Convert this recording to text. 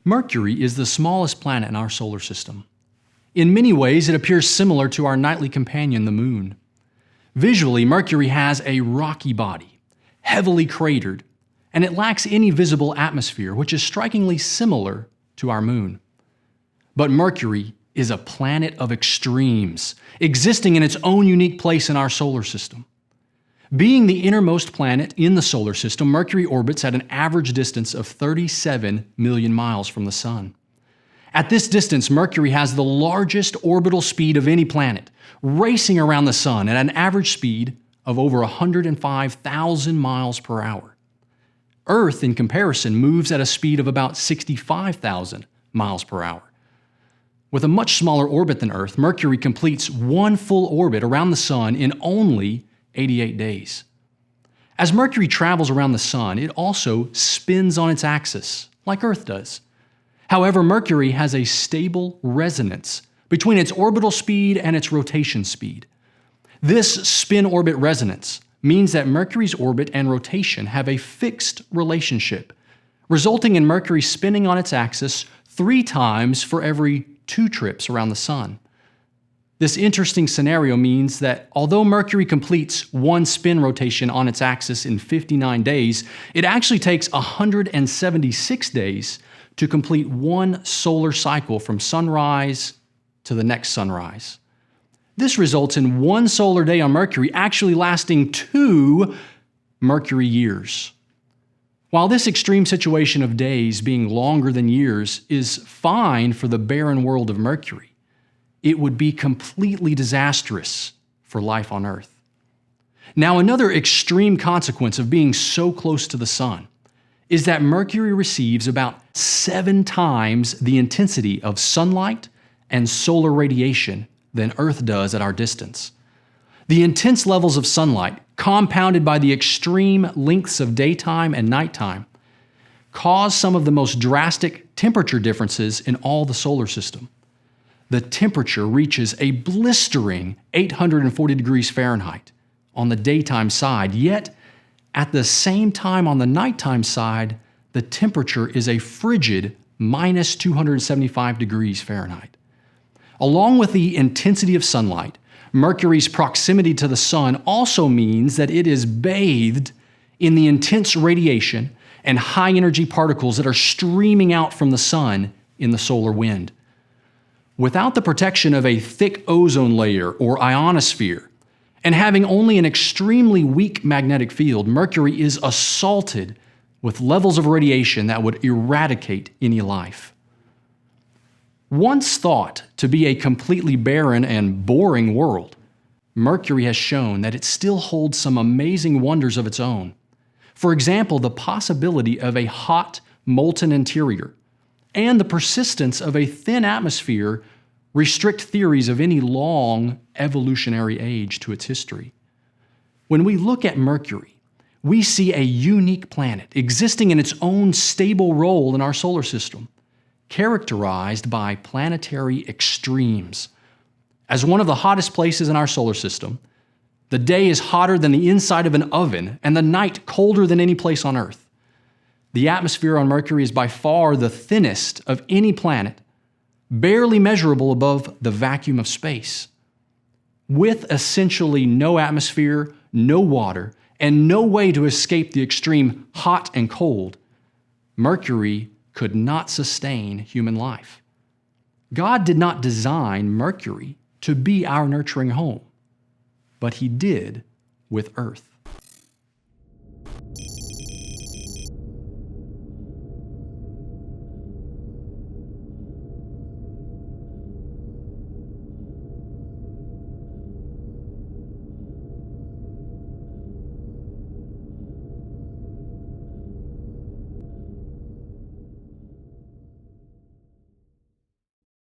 Mercury is the smallest planet in our solar system. In many ways, it appears similar to our nightly companion, the Moon. Visually, Mercury has a rocky body, heavily cratered, and it lacks any visible atmosphere, which is strikingly similar to our Moon. But Mercury is a planet of extremes, existing in its own unique place in our solar system. Being the innermost planet in the solar system, Mercury orbits at an average distance of 37 million miles from the Sun. At this distance, Mercury has the largest orbital speed of any planet, racing around the Sun at an average speed of over 105,000 miles per hour. Earth, in comparison, moves at a speed of about 65,000 miles per hour. With a much smaller orbit than Earth, Mercury completes one full orbit around the Sun in only 88 days. As Mercury travels around the Sun, it also spins on its axis, like Earth does. However, Mercury has a stable resonance between its orbital speed and its rotation speed. This spin-orbit resonance means that Mercury's orbit and rotation have a fixed relationship, resulting in Mercury spinning on its axis 3 times for every 2 trips around the Sun. This interesting scenario means that although Mercury completes one spin rotation on its axis in 59 days, it actually takes 176 days to complete one solar cycle from sunrise to the next sunrise. This results in one solar day on Mercury actually lasting 2 Mercury years. While this extreme situation of days being longer than years is fine for the barren world of Mercury, it would be completely disastrous for life on Earth. Now, another extreme consequence of being so close to the Sun is that Mercury receives about 7 times the intensity of sunlight and solar radiation than Earth does at our distance. The intense levels of sunlight, compounded by the extreme lengths of daytime and nighttime, cause some of the most drastic temperature differences in all the solar system. The temperature reaches a blistering 840 degrees Fahrenheit on the daytime side, yet at the same time on the nighttime side, the temperature is a frigid minus 275 degrees Fahrenheit. Along with the intensity of sunlight, Mercury's proximity to the Sun also means that it is bathed in the intense radiation and high-energy particles that are streaming out from the Sun in the solar wind. Without the protection of a thick ozone layer or ionosphere, and having only an extremely weak magnetic field, Mercury is assaulted with levels of radiation that would eradicate any life. Once thought to be a completely barren and boring world, Mercury has shown that it still holds some amazing wonders of its own. For example, the possibility of a hot, molten interior and the persistence of a thin atmosphere restrict theories of any long evolutionary age to its history. When we look at Mercury, we see a unique planet existing in its own stable role in our solar system, characterized by planetary extremes. As one of the hottest places in our solar system, the day is hotter than the inside of an oven and the night colder than any place on Earth. The atmosphere on Mercury is by far the thinnest of any planet, barely measurable above the vacuum of space. With essentially no atmosphere, no water, and no way to escape the extreme hot and cold, Mercury could not sustain human life. God did not design Mercury to be our nurturing home, but He did with Earth.